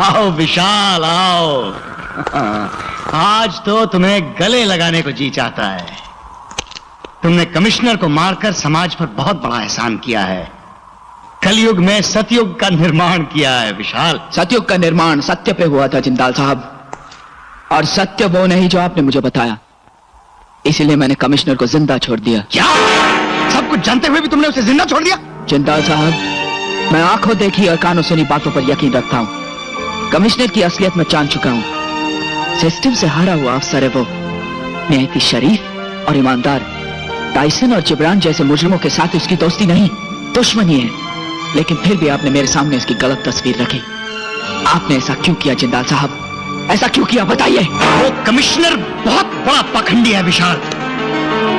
आओ विशाल आओ। आज तो तुम्हें गले लगाने को जी चाहता है। तुमने कमिश्नर को मारकर समाज पर बहुत बड़ा एहसान किया है। कलयुग में सतयुग का निर्माण किया है विशाल। सतयुग का निर्माण सत्य पे हुआ था जिंदाल साहब, और सत्य वो नहीं जो आपने मुझे बताया। इसीलिए मैंने कमिश्नर को जिंदा छोड़ दिया। क्या? सब कुछ जानते हुए भी तुमने उसे जिंदा छोड़ दिया? जिंदाल साहब, मैं आंखों देखी और कानों सुनी बातों पर यकीन रखता हूँ। कमिश्नर की असलियत में जान चुका हूँ। सिस्टम से हारा हुआ अफसर है वो, निहायत शरीफ और ईमानदार। टाइसन और जिब्रान जैसे मुजरिमों के साथ उसकी दोस्ती नहीं, दुश्मनी है। लेकिन फिर भी आपने मेरे सामने उसकी गलत तस्वीर रखी। आपने ऐसा क्यों किया जिंदाल साहब? ऐसा क्यों किया बताइए। वो कमिश्नर बहुत बड़ा पाखंडी है विशाल।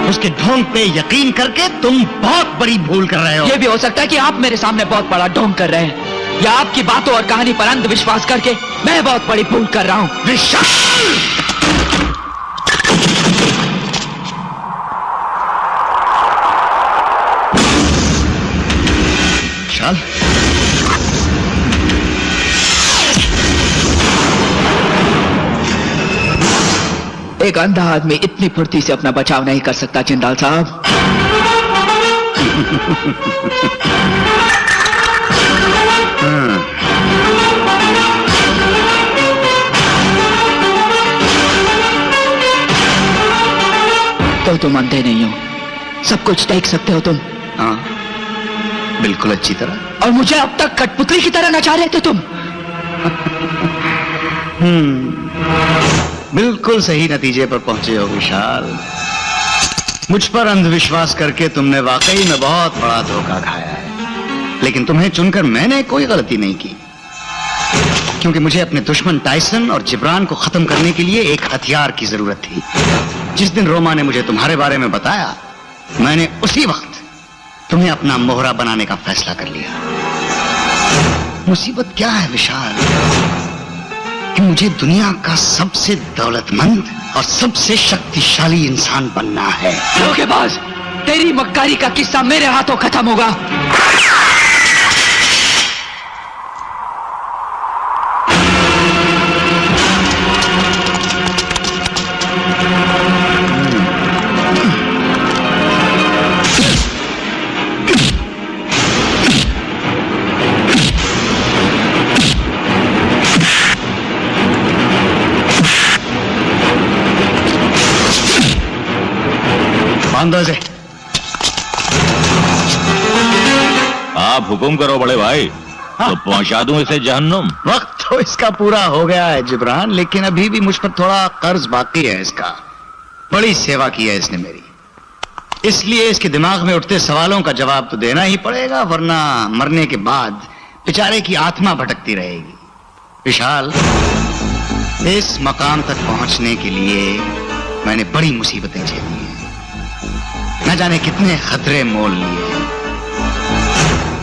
उसके ढोंग पे यकीन करके तुम बहुत बड़ी भूल कर रहे हो। यह भी हो सकता है कि आप मेरे सामने बहुत बड़ा ढोंग कर रहे हैं, या आपकी बातों और कहानी पर अंधविश्वास करके मैं बहुत बड़ी भूल कर रहा हूं। विशाल! विशाल, एक अंधा आदमी इतनी फुर्ती से अपना बचाव नहीं कर सकता जिंदाल साहब। तो तुम अंधे नहीं हो, सब कुछ देख सकते हो तुम। हाँ, बिल्कुल अच्छी तरह। और मुझे अब तक कठपुतली की तरह नचा रहे थे तुम। बिल्कुल सही नतीजे पर पहुंचे हो विशाल। मुझ पर अंधविश्वास करके तुमने वाकई में बहुत बड़ा धोखा खाया है। लेकिन तुम्हें चुनकर मैंने कोई गलती नहीं की, क्योंकि मुझे अपने दुश्मन टाइसन और जिब्रान को खत्म करने के लिए एक हथियार की जरूरत थी। जिस दिन रोमा ने मुझे तुम्हारे बारे में बताया, मैंने उसी वक्त तुम्हें अपना मोहरा बनाने का फैसला कर लिया। मुसीबत क्या है विशाल कि मुझे दुनिया का सबसे दौलतमंद और सबसे शक्तिशाली इंसान बनना है। धोखेबाज, तेरी मक्कारी का किस्सा मेरे हाथों खत्म होगा। से आप हुकुम करो बड़े भाई, तो पहुंचा दूं इसे जहन्नुम। वक्त तो इसका पूरा हो गया है जिब्रान, लेकिन अभी भी मुझ पर थोड़ा कर्ज बाकी है इसका। बड़ी सेवा की है इसने मेरी, इसलिए इसके दिमाग में उठते सवालों का जवाब तो देना ही पड़ेगा, वरना मरने के बाद बेचारे की आत्मा भटकती रहेगी। विशाल, इस मकाम तक पहुंचने के लिए मैंने बड़ी मुसीबतें झेली हैं, न जाने कितने खतरे मोल लिए।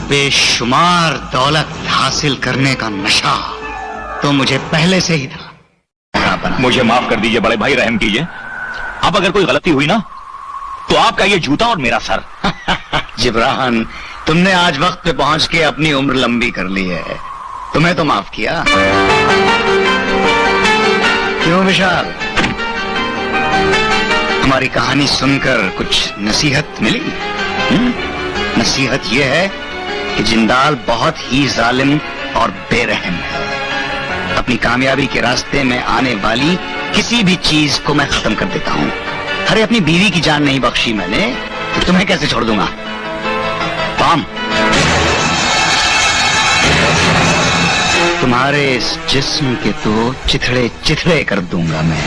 बेशुमार दौलत हासिल करने का नशा तो मुझे पहले से ही था। मुझे माफ कर दीजिए बड़े भाई, रहम कीजिए। अब अगर कोई गलती हुई ना, तो आपका ये जूता और मेरा सर। जिब्रान, तुमने आज वक्त पे पहुंच के अपनी उम्र लंबी कर ली है, तुम्हें तो माफ किया। क्यों विशाल, हमारी कहानी सुनकर कुछ नसीहत मिली? नसीहत यह है कि जिंदाल बहुत ही जालिम और बेरहम है। अपनी कामयाबी के रास्ते में आने वाली किसी भी चीज को मैं खत्म कर देता हूं। अरे अपनी बीवी की जान नहीं बख्शी मैंने, तो तुम्हें कैसे छोड़ दूंगा? पाम, तुम्हारे इस जिस्म के तो चिथड़े चिथड़े कर दूंगा मैं।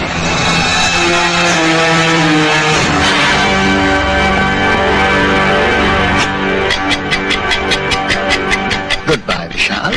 गुड बाय विशाल।